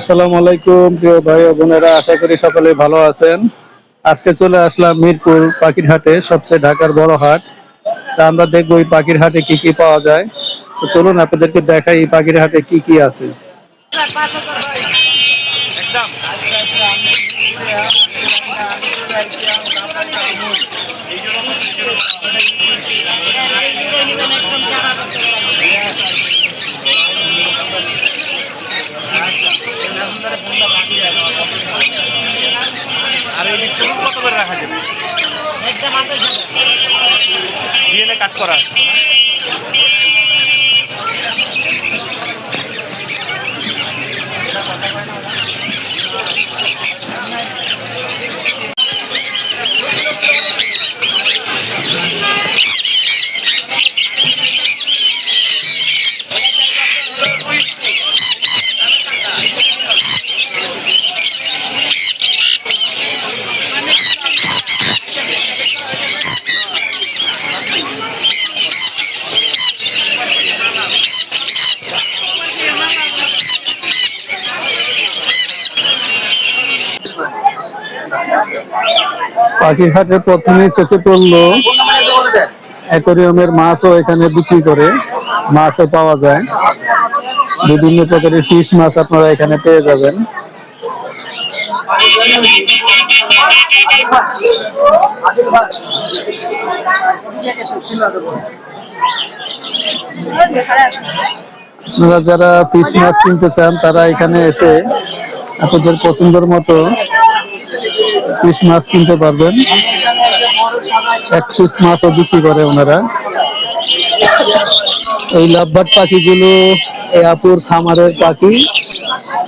আসসালামু আলাইকুম প্রিয় ভাই ও বোনেরা, আশা করি সকলে ভালো আছেন। আজকে চলে আসলাম মিরপুর পাখির হাটে, সবচেয়ে ঢাকার বড় হাট। তা আমরা দেখবো এই পাখির হাটে কি কি পাওয়া যায়। তো চলুন আপনাদেরকে দেখাই এই পাখির হাটে কি কি আছে। আর এই চুল কত করে রাখা যাবে? ডিএনএ কাট করা আছে না? পাখির হাটে প্রথমে চোখে পড়লো অ্যাকোরিয়ামের মাছও এখানে বিক্রি করে, মাছও পাওয়া যায়। বিভিন্ন প্রকারের ফিশ মাছ আপনারা এখানে পেয়ে যাবেন। আপনারা যারা ফিশ মাছ কিনতে চান তারা এখানে এসে আপনাদের পছন্দের মতো ফিশ মাছ কিনতে পারবেন। এক পিস মাছও বিক্রি করে ওনারা। এই লাভবার্ড পাখিগুলো এই আপুর খামারের পাখি।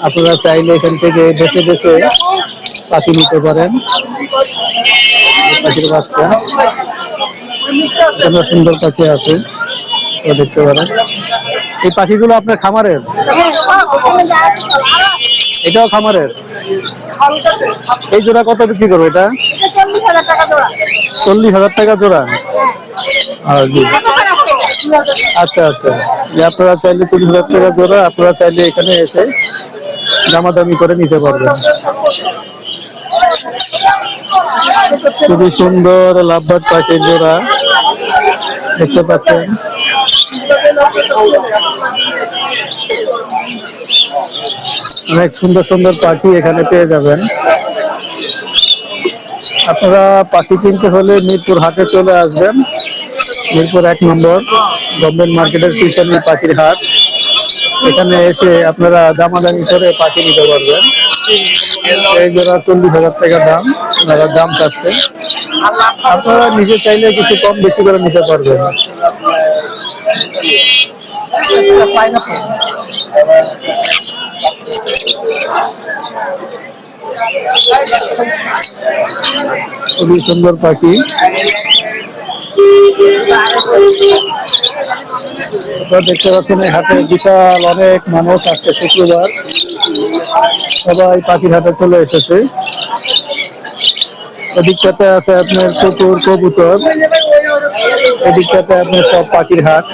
আপনারা চাইলে এখান থেকে বেছে বেছে পাখি নিতে পারেন। পাখির বাচ্চা সুন্দর সুন্দর পাখি আছে, দেখতে পারেন। এই পাখিগুলো আপনার খামারের? এটাও খামারের? এই জোড়া কত বিক্রি করবো? এটা 40,000 টাকা জোড়া। আচ্ছা আচ্ছা, যে আপনারা চাইলে 40,000 টাকা জোড়া, আপনারা চাইলে এখানে এসে দামাদামি করে নিতে পারবেন। খুবই সুন্দর লাভবার্ড পাখির জোড়া দেখতে পাচ্ছেন। অনেক সুন্দর সুন্দর পাখি এখানে পেয়ে যাবেন। আপনারা পাখি কিনতে হলে মিরপুর হাটে চলে আসবেন। মিরপুর 1 নম্বর গভর্নমেন্ট মার্কেটের পিছনে পাখির হাট। এখানে এসে আপনারা দামাদামি করে পাখি নিতে পারবেন। এই জোড়া 40,000 টাকা দাম, ওনারা দাম চাচ্ছে। আপনারা নিজে চাইলে কিছু কম বেশি করে নিতে পারবেন। খুবই সুন্দর পাখি। আপনারা দেখতে পাচ্ছেন এই হাটে বিশাল অনেক মানুষ আসছে, শুক্রবার সবাই পাখির হাটে চলে এসেছে। এদিকটাতে আছে আপনার কুকুর, কবুতর, এদিকটাতে আপনার সব পাখির হাট।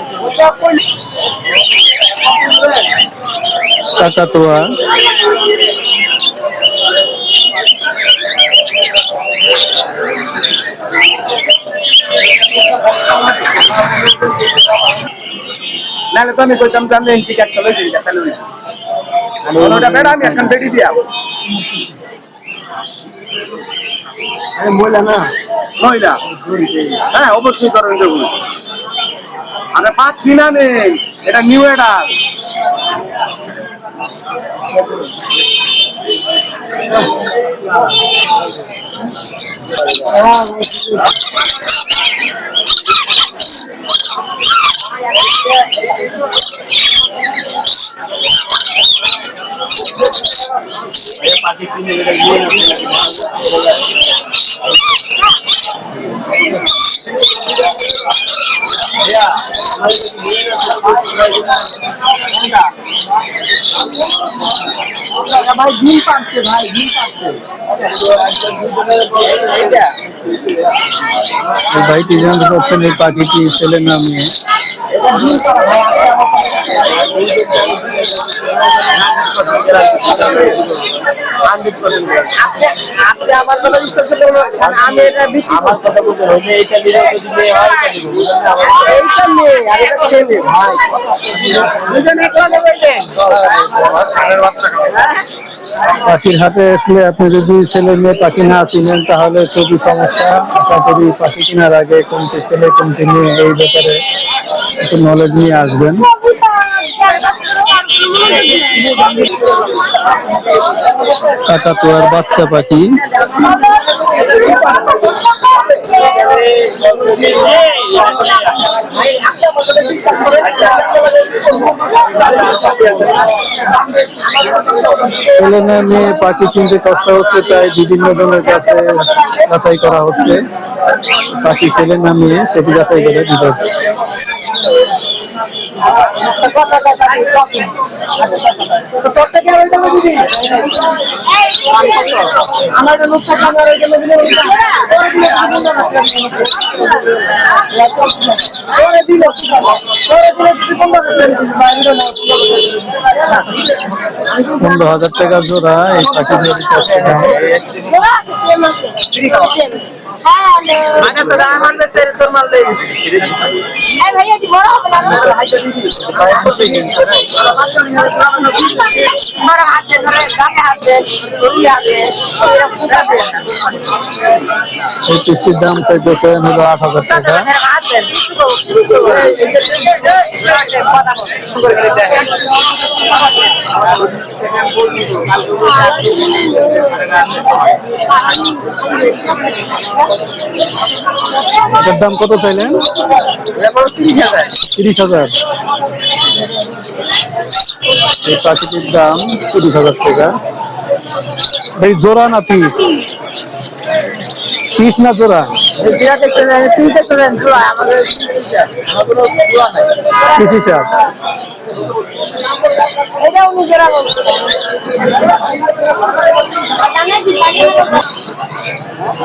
কাকাতুয়া, নাহলে তো আমি কইতাম যে আমি এন্ট্রি কার্ড চলে যাই তাহলে ওটা বেড়া আমি এখন বেড়ি দিয়া আরে মহিলা না মহিলা, হ্যাঁ অবশ্যই করেন দেবো। আরে পাচ্ছি না নেই, এটা নিউ এটা পাখি কিনে ভাই ডিম পাচ্ছে, ভাই ডিম পাচ্ছে। ভাইটি জানতে পারছেন এই পাখিটি ছেলে না মেয়ে। আপনি আমার কথা বিশ্বাস করবেন, আমি এটা বিক্রি আমার কথা বলতে হবে, এইটা দিলে যদি মেয়ে হয় এটা দিব, এইটা মেয়ে আর এটা ছেলে ভাই, দুজনে একলা নেবেন। পাখির হাটে আসলে আপনি যদি ছেলে মেয়ে পাখি না চিনেন তাহলে খুবই সমস্যা। আশা করি পাখি কেনার আগে কোনটি ছেলে কোনটি মেয়ে এই ব্যাপারে একটু নলেজ নিয়ে আসবেন। কাকাতুয়ার বাচ্চা পাখি, ছেলে না মেয়ে পাখি চিনতে কষ্ট হচ্ছে, তাই বিভিন্ন জনের কাছে যাচাই করা হচ্ছে। পাখি ছেলে না মেয়ে সেটি যাচাই করে দিতে হচ্ছে। $15,000 জোড়া এই পাখি জোড়ি চাচ্ছে দাম। भैया जी बड़ा हो गया बड़ा हाथ से धरे गाने हाथ से गोली हाथ से এই পিসটির দাম চাইতেছে হলো $8,000। এটার দাম কত চাইলেন? 30,000। এই পাখিটির দাম $30,000। ভাই জোড়া না পিস? পিস না জোড়া? 30 হিসাব। এটা উনি জোড়া বলছে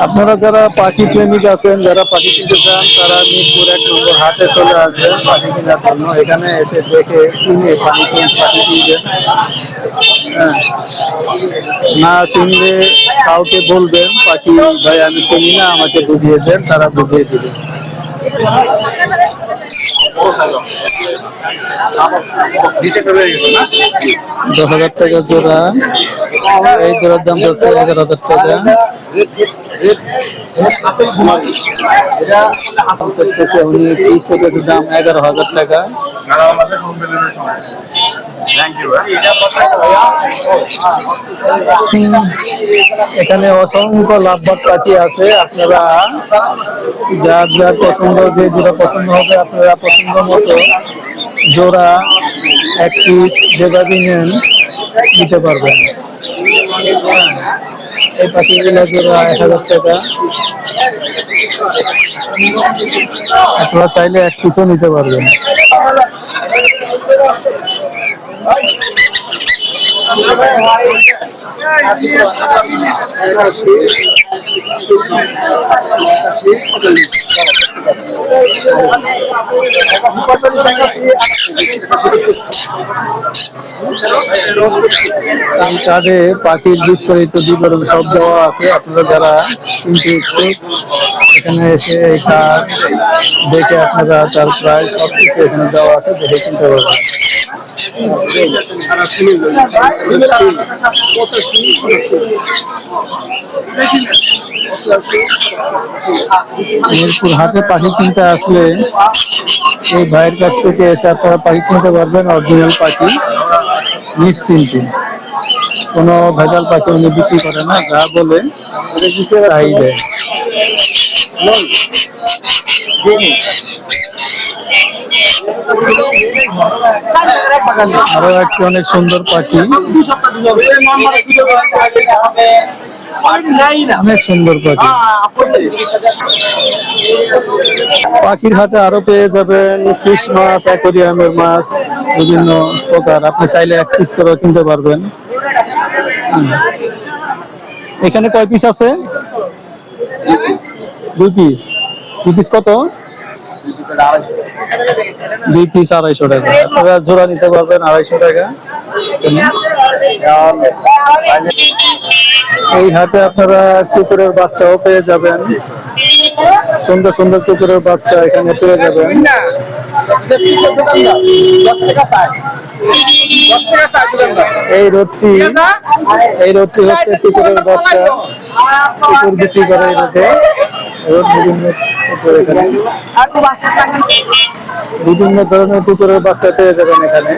আপনারা যারা পাখি প্রেমিক আছেন, যারা পাখি কিনতে চান, তারা মিরপুর 1 নম্বর হাটে চলে আসবেন পাখি কেনার জন্য। এখানে এসে দেখে চিনে পাখি কিনবেন। হ্যাঁ, না চিনলে কাউকে বলবেন পাখি ভাই আমি চিনি না, আমাকে বুঝিয়ে দেন, তারা বুঝিয়ে দিবেন। $10,000 জোড়া। এই জোড়ার দাম হচ্ছে $11,000। উনি দাম $11,000। এখানে অসংখ্য লাভবাদ পাখি আছে। আপনারা যার যার পছন্দ, যে জোড়া পছন্দ হবে আপনারা পছন্দ মতো জোড়া এক পিস যেভাবে নেন নিতে পারবেন। এই পাখিগুলো জোড়া $1,000। আপনারা চাইলে এক পিসও নিতে পারবেন। তাদের পাখির বিস্তারিত বিবরণ সব দেওয়া আছে। আপনারা যারা কিনতে ইচ্ছুক এখানে এসে এটা দেখে আপনারা তার প্রায় সব কিছু এখানে দেওয়া আছে, দেখে কিনতে পারবেন। মিরপুর হাটে পাখি কিনতে আসলে এই ভাইয়ের কাছ থেকে এসে আপনারা পাখি কিনতে পারবেন, অরিজিনাল পাখি নিশ্চিন্তে। কোনো ভেজাল পাখি উনি বিক্রি করে না, যা বলে তাই দেয়। আরো একটি অনেক সুন্দর পাখি, অনেক সুন্দর পাখি। পাখির হাটে আরো পেয়ে যাবেন ফিশ মাছ, অ্যাকোরিয়ামের মাছ, বিভিন্ন প্রকার। আপনি চাইলে এক পিস করে কিনতে পারবেন। এখানে কয় পিস আছে? 2 পিস। 2 পিস কত? 2 পিস 250 টাকা। আপনারা জোড়া নিতে পারবেন 250 টাকা। এই হাটে আপনারা কুকুরের বাচ্চাও পেয়ে যাবেন, সুন্দর সুন্দর কুকুরের বাচ্চা এখানে পেয়ে যাবেন। এই রোডটি হচ্ছে কুকুরের বাচ্চা, কুকুর বিক্রি করে এই রোডে। রোড বিভিন্ন ধরনের কুকুরের বাচ্চা পেয়ে যাবেন এখানে।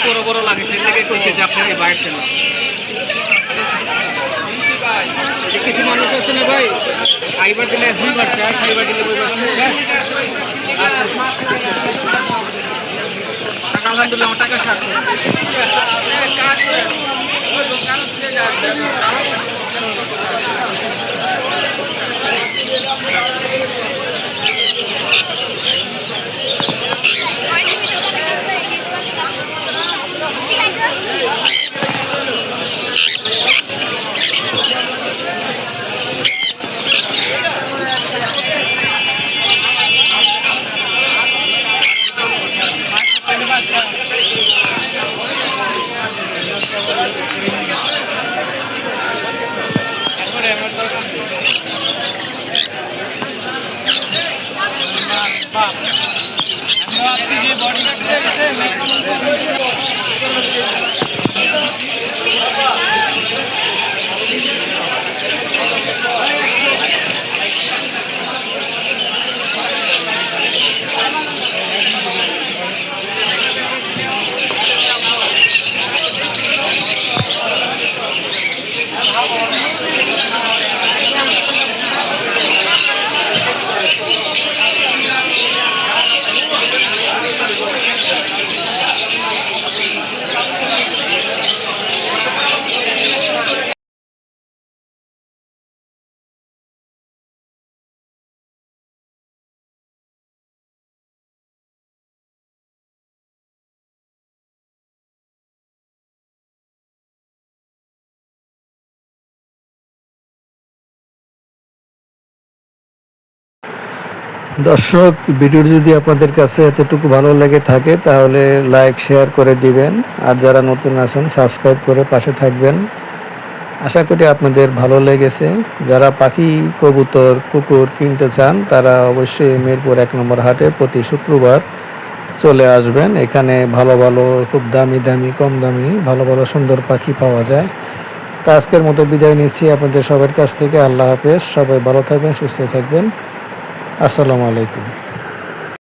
বড় বড় লাগে সেটাকে করছে যে আপনার এই বাইরে ছিল কিছু মানুষ আছে না ভাই, খাইবার দিলে দুইবার চায়, খাইবার দিলে আলহামদুলিল্লাহ আমার টাকা সার দর্শক, ভিডিওটি যদি আপনাদের কাছে এতটুকু ভালো লেগে থাকে তাহলে লাইক শেয়ার করে দিবেন, আর যারা নতুন আছেন সাবস্ক্রাইব করে পাশে থাকবেন। আশা করি আপনাদের ভালো লেগেছে। যারা পাখি, কবুতর, কুকুর কিনতে চান তারা অবশ্যই মিরপুর 1 নম্বর হাটে প্রতি শুক্রবার চলে আসবেন। এখানে ভালো ভালো, খুব দামি দামি, কম দামি ভালো ভালো সুন্দর পাখি পাওয়া যায়। তা আজকের মতো বিদায় নিচ্ছি আপনাদের সবার কাছ থেকে। আল্লাহ হাফেজ। সবাই ভালো থাকবেন, সুস্থ থাকবেন। আসসালামু আলাইকুম।